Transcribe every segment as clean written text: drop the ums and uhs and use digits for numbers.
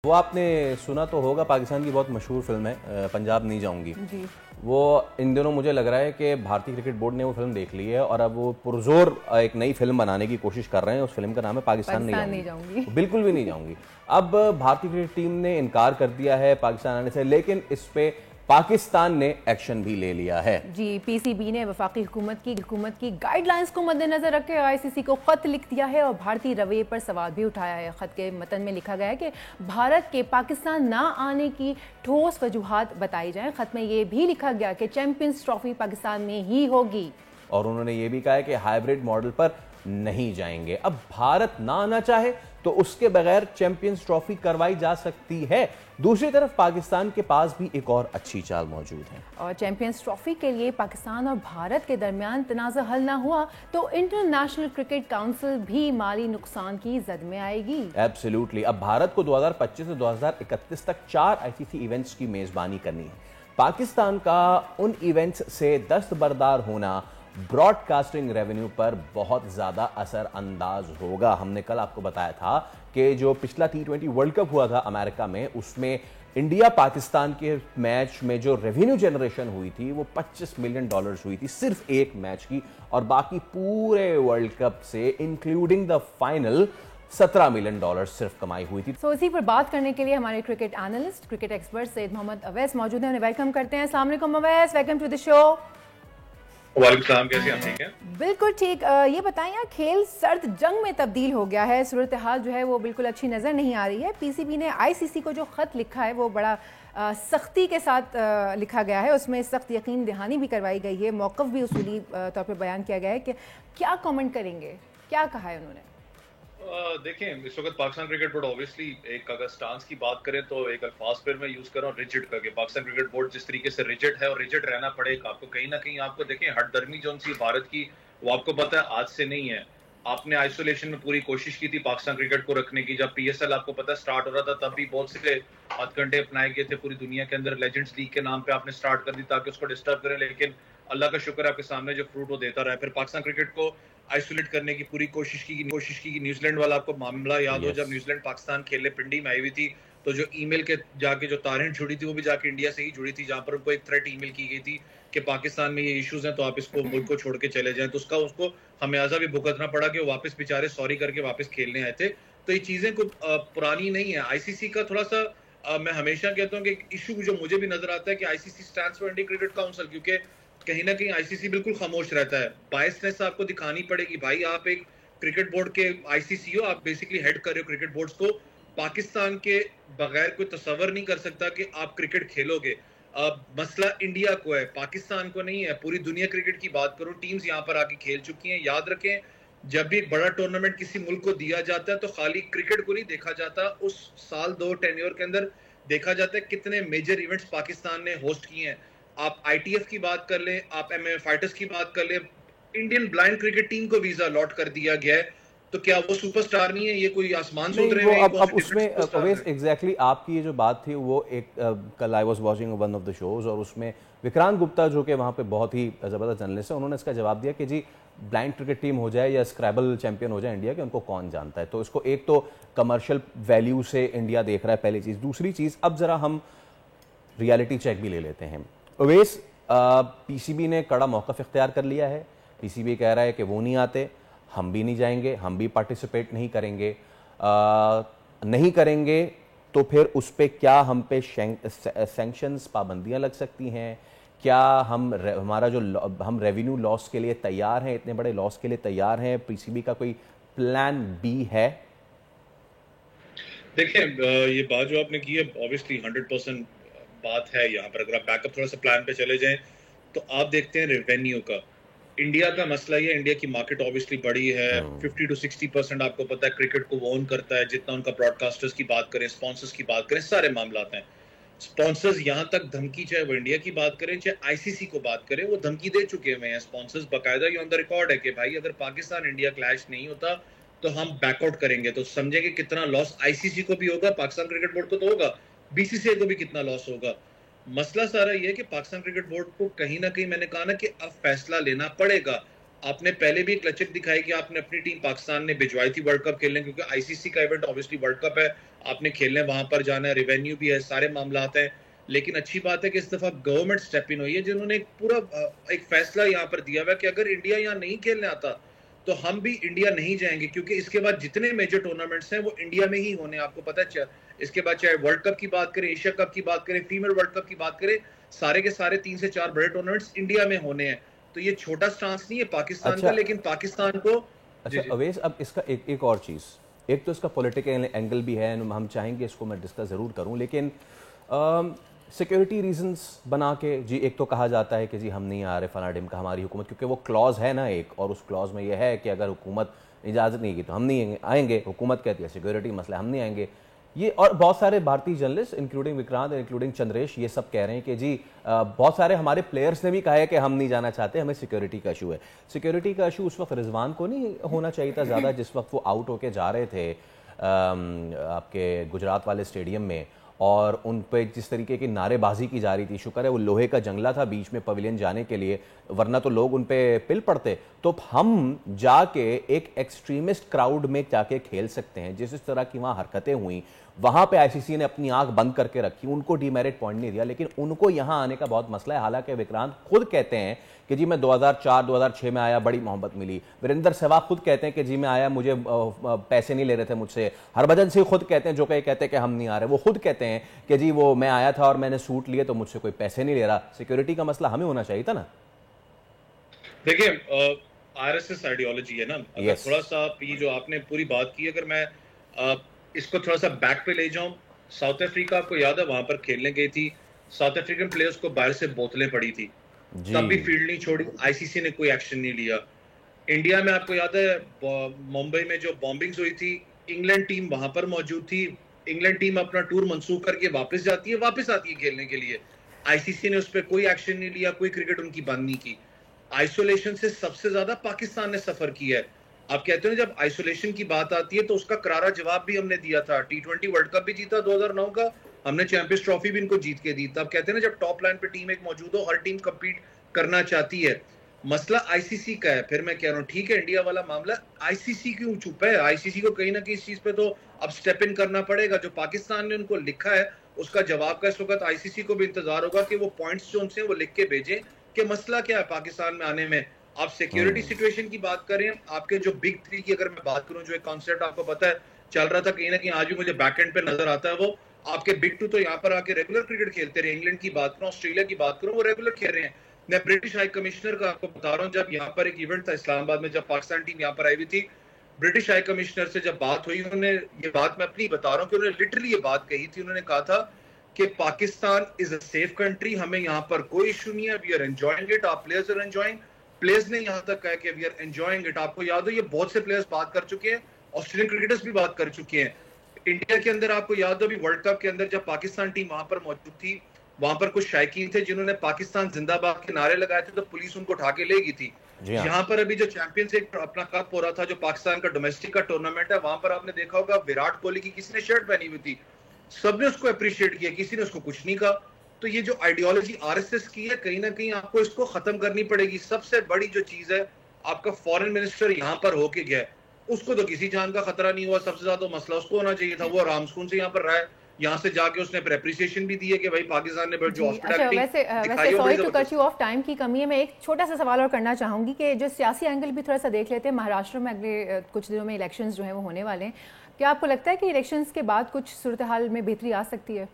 वो आपने सुना तो होगा, पाकिस्तान की बहुत मशहूर फिल्म है पंजाब नहीं जाऊंगी जी। वो इन दिनों मुझे लग रहा है कि भारतीय क्रिकेट बोर्ड ने वो फिल्म देख ली है और अब वो पुरजोर एक नई फिल्म बनाने की कोशिश कर रहे हैं। उस फिल्म का नाम है पाकिस्तान नहीं जाऊंगी। बिल्कुल भी नहीं जाऊंगी। अब भारतीय क्रिकेट टीम ने इनकार कर दिया है पाकिस्तान आने से, लेकिन इस पे पाकिस्तान ने एक्शन भी ले लिया है। जी, पीसीबी ने वफाकी हुकूमत की गाइडलाइंस को मद्देनजर रखे आईसीसी को खत लिख दिया है और भारतीय रवैये पर सवाल भी उठाया है। खत के मतन में लिखा गया है कि भारत के पाकिस्तान ना आने की ठोस वजूहात बताई जाएं। खत में यह भी लिखा गया कि चैंपियंस ट्रॉफी पाकिस्तान में ही होगी और उन्होंने ये भी कहा है कि हाइब्रिड मॉडल पर नहीं जाएंगे। अब भारत ना आना चाहे तो उसके बगैर चैंपियंस ट्रॉफी करवाई जा सकती है। दूसरी तरफ पाकिस्तान के पास भी एक और अच्छी चाल मौजूद है और चैंपियंस ट्रॉफी के लिए पाकिस्तान और भारत के दरमियान तनाज़ा हल ना हुआ तो इंटरनेशनल क्रिकेट काउंसिल भी माली नुकसान की जद में आएगी। एब्सोल्युटली। अब भारत को 2025 से 2031 तक 4 आईसीसी इवेंट्स की मेजबानी करनी है। पाकिस्तान का उन इवेंट्स से दस्तबरदार होना ब्रॉडकास्टिंग रेवेन्यू पर बहुत ज्यादा असर अंदाज होगा। हमने कल आपको बताया था कि जो पिछला T20 वर्ल्ड कप हुआ था अमेरिका में, उसमें इंडिया पाकिस्तान के मैच में जो रेवेन्यू जनरेशन हुई थी वो $25 मिलियन हुई थी सिर्फ एक मैच की, और बाकी पूरे वर्ल्ड कप से इंक्लूडिंग द फाइनल $17 मिलियन सिर्फ कमाई हुई थी। इसी पर बात करने के लिए हमारे cricket analyst, cricket expert Syed Mohammad Awais मौजूद हैं। उन्हें वेलकम करते हैं। अस्सलाम वालेकुम Awais, welcome to the show. वालेकुम, कैसे हैं? ठीक है, बिल्कुल ठीक। ये बताएं यार, खेल सर्द जंग में तब्दील हो गया है, सूरत हाल जो है वो बिल्कुल अच्छी नज़र नहीं आ रही है। पीसीबी ने आईसीसी को जो खत लिखा है वो बड़ा सख्ती के साथ लिखा गया है, उसमें सख्त यकीन दहानी भी करवाई गई है, मौक़िफ़ भी उसूली तौर पर बयान किया गया है कि क्या कमेंट करेंगे, क्या कहा है उन्होंने? देखें, इस वक्त पाकिस्तान क्रिकेट बोर्ड ऑब्वियसली एक अगर स्टांस की बात करें तो एक अल्फाज फिर मैं यूज कर रहा हूँ रिजिड करके। पाकिस्तान क्रिकेट बोर्ड जिस तरीके से रिजिड है और रिजिड रहना पड़ेगा आपको, कहीं ना कहीं आपको देखें हटदर्मी जो सी भारत की, वो आपको पता है आज से नहीं है। आपने आइसोलेशन में पूरी कोशिश की थी पाकिस्तान क्रिकेट को रखने की। जब पीएसएल आपको पता स्टार्ट हो रहा था तब भी बहुत से हथकंडे अपनाए गए थे पूरी दुनिया के अंदर। लेजेंड्स लीग के नाम पे आपने स्टार्ट कर दी ताकि उसको डिस्टर्ब करें, लेकिन अल्लाह का शुक्र है आपके सामने जो फ्रूट वो देता रहा है। फिर पाकिस्तान क्रिकेट को आइसोलेट करने की पूरी कोशिश की। न्यूजीलैंड वाला आपको मामला याद हो, जब न्यूजीलैंड पाकिस्तान खेलने पिंडी में आई हुई थी तो जो ईमेल के जाके जो तारें जुड़ी थी वो भी जाके इंडिया से ही जुड़ी थी, जहां पर उनको एक थ्रेट ईमेल की गई थी कि पाकिस्तान में ये इश्यूज हैं तो आप इसको मुल्क को छोड़ के चले जाएं। तो उसको खमियाजा भी भुगतना पड़ा कि वो वापस बेचारे सॉरी करके वापस खेलने आए थे। तो ये चीजें कुछ पुरानी नहीं है। आईसीसी का थोड़ा सा मैं हमेशा कहता हूँ कि इशू जो मुझे भी नजर आता है कि ICC stands for Indian cricket council, क्योंकि कहीं ना कहीं आईसीसी बिल्कुल खामोश रहता है। बायसनेस आपको दिखानी पड़ेगी। भाई आप एक क्रिकेट बोर्ड के आईसीसी हो, आप बेसिकली हेड कर रहे हो क्रिकेट बोर्ड्स को। पाकिस्तान के बगैर कोई तस्वर नहीं कर सकता कि आप क्रिकेट खेलोगे। मसला इंडिया को है, पाकिस्तान को नहीं है। पूरी दुनिया क्रिकेट की बात करूं, टीम्स यहाँ पर आके खेल चुकी हैं। याद रखें, जब भी बड़ा टूर्नामेंट किसी मुल्क को दिया जाता है तो खाली क्रिकेट को नहीं देखा जाता, उस साल दो टेन्योर के अंदर देखा जाता है कितने मेजर इवेंट्स पाकिस्तान ने होस्ट किए हैं। आप आईटीएफ की बात कर लें, आप एमए फाइटर्स की बात कर लें, इंडियन ब्लाइंड क्रिकेट टीम को वीजा अलॉट कर दिया गया है। तो क्या वो सुपरस्टार नहीं है? ये कोई आसमान से उतरे हुए अब उसमें अवेस एग्जैक्टली आपकी ये जो बात थी वो एक कल I was watching one of the shows और उसमें विक्रांत गुप्ता जो कि वहाँ पे बहुत ही ज़बरदस्त जर्नलिस्ट है, उन्होंने इसका जवाब दिया कि जी ब्लाइंड क्रिकेट टीम हो जाए या स्क्रैबल चैंपियन हो जाए इंडिया के, उनको कौन जानता है। तो इसको एक तो कमर्शियल वैल्यू से इंडिया देख रहा है, पहली चीज़। दूसरी चीज़, अब ज़रा हम रियलिटी चेक भी ले लेते हैं। अवेस, पीसीबी ने कड़ा मौक़िफ़ इख्तियार कर लिया है। पीसीबी कह रहा है कि वो नहीं आते, हम भी नहीं जाएंगे, हम भी पार्टिसिपेट नहीं करेंगे। नहीं करेंगे तो फिर उस पर क्या हम पे सैंक्शंस, पाबंदियां लग सकती हैं? क्या हमारा जो हम रेवेन्यू लॉस के लिए तैयार हैं, इतने बड़े लॉस के लिए तैयार हैं? पीसीबी का कोई प्लान बी है? देखिए, ये बात जो आपने की है ऑब्वियसली 100% बात है। यहाँ पर अगर आप बैकअप थोड़ा सा प्लान पे चले जाएं तो आप देखते हैं रेवेन्यू का। इंडिया का मसला ये, इंडिया की मार्केट ऑब्वियसली बड़ी है। 50 to 60% आपको पता है क्रिकेट को वो ओन करता है। जितना उनका ब्रॉडकास्टर्स की बात करें, स्पॉन्सर्स की बात करें, सारे मामला हैं। स्पॉन्सर्स यहाँ तक धमकी, चाहे वो इंडिया की बात करें चाहे आईसीसी को बात करें, वो धमकी दे चुके हुए हैं स्पॉन्सर्स। बाकायदा ये ऑन द रिकॉर्ड है कि भाई अगर पाकिस्तान इंडिया क्लैश नहीं होता तो हम बैकआउट करेंगे। तो समझेंगे कितना लॉस आईसीसी को भी होगा, पाकिस्तान क्रिकेट बोर्ड को तो होगा, बीसीसीआई को भी कितना लॉस होगा। मसला सारा ये है कि पाकिस्तान क्रिकेट बोर्ड को कहीं ना कहीं, मैंने कहा ना कि अब फैसला लेना पड़ेगा। आपने पहले भी एक लचक दिखाई कि आपने अपनी टीम पाकिस्तान ने भिजवाई थी वर्ल्ड कप खेलने, क्योंकि आईसीसी का इवेंट ऑब्वियसली वर्ल्ड कप है। आपने खेलने वहां पर जाना है, रेवेन्यू भी है, सारे मामला हैं। लेकिन अच्छी बात है कि इस दफा गवर्नमेंट स्टेप इन हुई है, जिन्होंने एक पूरा एक फैसला यहाँ पर दिया हुआ है कि अगर इंडिया यहाँ नहीं खेलने आता तो हम भी इंडिया नहीं जाएंगे, क्योंकि इसके बाद जितने मेजर टूर्नामेंट्स हैं वो इंडिया में ही होने, आपको पता है। इसके बाद चाहे वर्ल्ड कप की बात करें, एशिया कप की बात करें, फीमेल वर्ल्ड कप की बात करें, सारे के सारे 3 से 4 बड़े टूर्नामेंट्स इंडिया में होने हैं। तो ये छोटा स्टांस नहीं है पाकिस्तान का, लेकिन पाकिस्तान को अवैस, अब इसका एक और चीज़, एक तो इसका पॉलिटिकल एंगल भी है, हम चाहेंगे इसको मैं डिस्कस ज़रूर करूं, लेकिन सिक्योरिटी रीजंस बना के जी एक तो कहा जाता है कि जी हम नहीं आ रहे फला ढिमका हमारी हुकूमत, क्योंकि वो क्लॉज है ना एक, और उस क्लॉज में ये है कि अगर हुकूमत इजाज़त नहीं की तो हम नहीं आएंगे, हुकूमत कहती है सिक्योरिटी मसला हम नहीं आएंगे। ये और बहुत सारे भारतीय journalist including Vikrant including Chandresh ये सब कह रहे हैं कि जी बहुत सारे हमारे प्लेयर्स ने भी कहा है कि हम नहीं जाना चाहते, हमें सिक्योरिटी का इशू है। सिक्योरिटी का इशू उस वक्त रिजवान को नहीं होना चाहिए था ज़्यादा, जिस वक्त वो आउट होके जा रहे थे आपके गुजरात वाले स्टेडियम में, और उन पे जिस तरीके की नारेबाजी की जा रही थी। शुक्र है वो लोहे का जंगला था बीच में पवेलियन जाने के लिए, वरना तो लोग उन पे पिल पड़ते। तो हम जाके एक एक्सट्रीमिस्ट क्राउड में जाके खेल सकते हैं, जिस तरह की वहाँ हरकतें हुई वहाँ पे आईसीसी ने अपनी आंख बंद करके रखी, उनको डीमेरिट पॉइंट नहीं दिया, लेकिन उनको यहाँ आने का बहुत मसला है। हालांकि विक्रांत खुद कहते हैं कि जी मैं 2004-2006 में आया, बड़ी मोहब्बत मिली। वीरेंद्र सहवाग खुद कहते हैं कि जी मैं आया, मुझे पैसे नहीं ले रहे थे मुझसे। हरभजन सिंह खुद कहते हैं, जो कहीं कहते हैं कि हम नहीं आ रहे, वो खुद कहते हैं कि जी वो मैं आया था और मैंने सूट लिए तो मुझसे कोई पैसे नहीं ले रहा। सिक्योरिटी का मसला हमें होना चाहिए था ना। देखिए आरएसएस आइडियोलॉजी है ना, अगर थोड़ा सा ये जो आपने पूरी बात की, अगर मैं इसको थोड़ा सा बैक पे ले जाऊं, साउथ अफ्रीका आपको याद है वहां पर खेलने गई थी, साउथ अफ्रीकन प्लेयर्स को बाहर से बोतलें पड़ी थी, तब भी फील्ड नहीं छोड़ी, आईसीसी ने कोई एक्शन नहीं लिया। इंडिया में आपको याद है मुंबई में जो बॉम्बिंग्स हुई थी, इंग्लैंड टीम वहां पर मौजूद थी, इंग्लैंड टीम अपना टूर मंसूख करके वापस जाती है, वापस आती है खेलने के लिए, आईसीसी ने उस पर कोई एक्शन नहीं लिया, कोई क्रिकेट उनकी बंद नहीं की। आइसोलेशन से सबसे ज्यादा पाकिस्तान ने सफर किया है। आप कहते हो जब आइसोलेशन की बात आती है तो उसका करारा जवाब भी हमने दिया था। T20 वर्ल्ड कप भी जीता 2009 का, हमने चैंपियंस ट्रॉफी भी इनको जीत के दी। तब कहते हैं ना जब टॉप लाइन पे टीम एक मौजूद हो, हर टीम कम्पीट करना चाहती है। मसला आईसीसी का है। फिर मैं कह रहा हूँ ठीक है इंडिया वाला मामला, आईसीसी क्यों चुप है? आईसीसी को कहीं ना कहीं इस चीज पे तो अब स्टेप इन करना पड़ेगा। जो पाकिस्तान ने उनको लिखा है उसका जवाब का इस वक्त आईसीसी को भी इंतजार होगा कि वो पॉइंट्स जो उनसे वो लिख के भेजें कि मसला क्या है पाकिस्तान में आने में। आप सिक्योरिटी सिचुएशन की बात करें, आपके जो बिग 3 की अगर मैं बात करूं, जो एक कॉन्सेप्ट आपको पता है चल रहा था कहीं ना कहीं, आज भी मुझे बैक एंड पे नजर आता है, वो आपके बिग 2 तो यहाँ पर आके रेगुलर क्रिकेट खेलते रहे। इंग्लैंड की बात करूं, ऑस्ट्रेलिया की बात करूं, वो रेगुलर खेल रहे हैं। मैं ब्रिटिश हाई कमिश्नर का आपको बता रहा हूँ, जब यहाँ पर एक इवेंट था इस्लामाबाद में, जब पाकिस्तान टीम यहाँ पर आई हुई थी, ब्रिटिश हाई कमिश्नर से जब बात हुई, उन्होंने ये बात मैं अपनी बता रहा हूँ कि उन्होंने लिटरली ये बात कही थी। उन्होंने कहा था कि Pakistan is a safe country, हमें यहाँ पर कोई इशू नहीं है, we are enjoying it, our players are enjoying. Players ने यहाँ तक कहा कि वी आर एंजॉयिंग इट। आपको याद हो ये बहुत से प्लेयर्स बात कर चुके हैं, ऑस्ट्रेलियन क्रिकेटर्स भी बात कर चुके हैं। इंडिया के अंदर आपको याद हो अभी वर्ल्ड कप के अंदर जब पाकिस्तान टीम वहां पर मौजूद थी, वहां पर कुछ शायकीन थे जिन्होंने पाकिस्तान जिंदाबाद के नारे लगाए थे, तो पुलिस उनको उठा के ले गई थी। यहाँ पर अभी जो चैंपियंस एक अपना कप हो रहा था, जो पाकिस्तान का डोमेस्टिक का टूर्नामेंट है, वहां पर आपने देखा होगा विराट कोहली की किसी ने शर्ट पहनी हुई थी, सबने उसको अप्रिशिएट किया, किसी ने उसको कुछ नहीं कहा। तो ये जो आइडियोलॉजी आरएसएस की है, कहीं ना कहीं आपको इसको खत्म करनी पड़ेगी। सबसे बड़ी जो चीज है, आपका फॉरेन मिनिस्टर यहाँ पर होके गया, उसको तो किसी जान का खतरा नहीं हुआ। सबसे ज्यादा मसला उसको होना चाहिए था, वो आराम सुकून से यहाँ पर रहा है, यहाँ से जाके उसने अप्रिसिएशन भी दी है कि भाई पाकिस्तान ने जो हॉस्पिटैलिटी वैसे sorry to cut you off, time की कमी है। मैं एक छोटा सा सवाल और करना चाहूंगी कि जो सियासी एंगल भी थोड़ा सा देख लेते हैं। महाराष्ट्र में अगले कुछ दिनों में इलेक्शंस जो हैं वो होने वाले हैं, क्या आपको लगता है कि इलेक्शंस के बाद कुछ सूरत हाल में बेहतरी आ सकती है?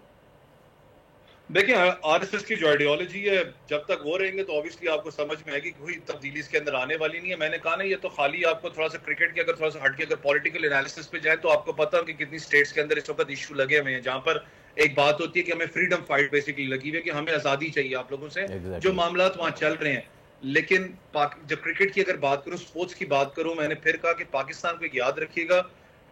देखिए आरएसएस की जो आइडियोलॉजी है, जब तक वो रहेंगे तो ऑब्वियसली आपको समझ में आएगी कोई तब्दीली इसके अंदर आने वाली नहीं है। मैंने कहा ना, ये तो खाली आपको थोड़ा सा क्रिकेट के अगर थोड़ा सा हटके अगर पॉलिटिकल एनालिसिस पे जाए तो आपको पता हो कि कितनी स्टेट्स के अंदर इस वक्त इशू लगे हुए हैं, जहां पर एक बात होती है कि हमें फ्रीडम फाइट बेसिकली लगी हुई है कि हमें आजादी चाहिए आप लोगों से, जो मामला वहां चल रहे हैं। लेकिन जब क्रिकेट की अगर बात करूं, स्पोर्ट्स की बात करूं, मैंने फिर कहा कि पाकिस्तान को याद रखिएगा,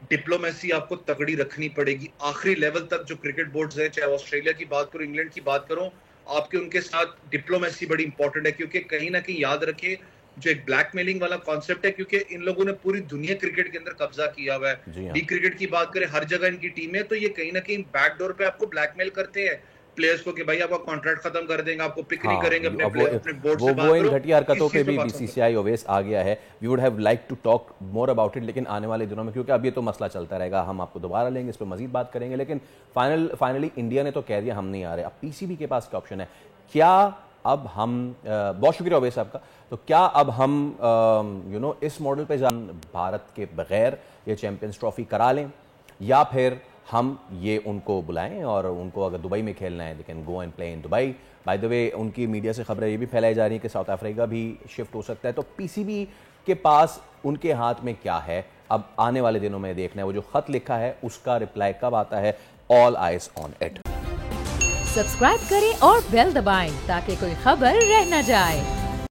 डिप्लोमेसी आपको तगड़ी रखनी पड़ेगी आखिरी लेवल तक। जो क्रिकेट बोर्ड्स हैं, चाहे ऑस्ट्रेलिया की बात करूं, इंग्लैंड की बात करूं, आपके उनके साथ डिप्लोमेसी बड़ी इंपॉर्टेंट है, क्योंकि कहीं ना कहीं याद रखिए जो एक ब्लैकमेलिंग वाला कॉन्सेप्ट है, क्योंकि इन लोगों ने पूरी दुनिया क्रिकेट के अंदर कब्जा किया हुआ है। डी क्रिकेट की बात करें, हर जगह इनकी टीम है, तो ये कहीं ना कहीं बैकडोर पे आपको ब्लैकमेल करते हैं। प्लेयर्स को कि भाई आपका कॉन्ट्रैक्ट खत्म कर देंगे, आपको पिक नहीं करेंगे, अपने बोर्ड से वो इन घटिया हरकतों पे भी बीसीसीआई ओवेस आ गया है। We would have like to talk more about it, लेकिन आने वाले दिनों में, क्योंकि अब ये तो मसला चलता रहेगा, हम आपको दोबारा लेंगे, इस पर मजीद बात करेंगे। लेकिन फाइनली इंडिया ने तो कह दिया हम नहीं आ रहे। अब पीसीबी के पास क्या ऑप्शन है? क्या अब हम बहुत शुक्रिया ओवेस साहब का। तो क्या अब हम इस मॉडल पे भारत के बगैर ये चैंपियंस ट्रॉफी करा लें, या फिर हम ये उनको बुलाएं और उनको अगर दुबई में खेलना है they can go and play in Dubai. By the way उनकी मीडिया से खबरें ये भी फैलाई जा रही हैं कि साउथ अफ्रीका भी शिफ्ट हो सकता है। तो पीसीबी के पास उनके हाथ में क्या है, अब आने वाले दिनों में देखना है। वो जो खत लिखा है उसका रिप्लाई कब आता है, all eyes on it. Subscribe करें और बेल दबाएं ताकि कोई खबर रह न जाए।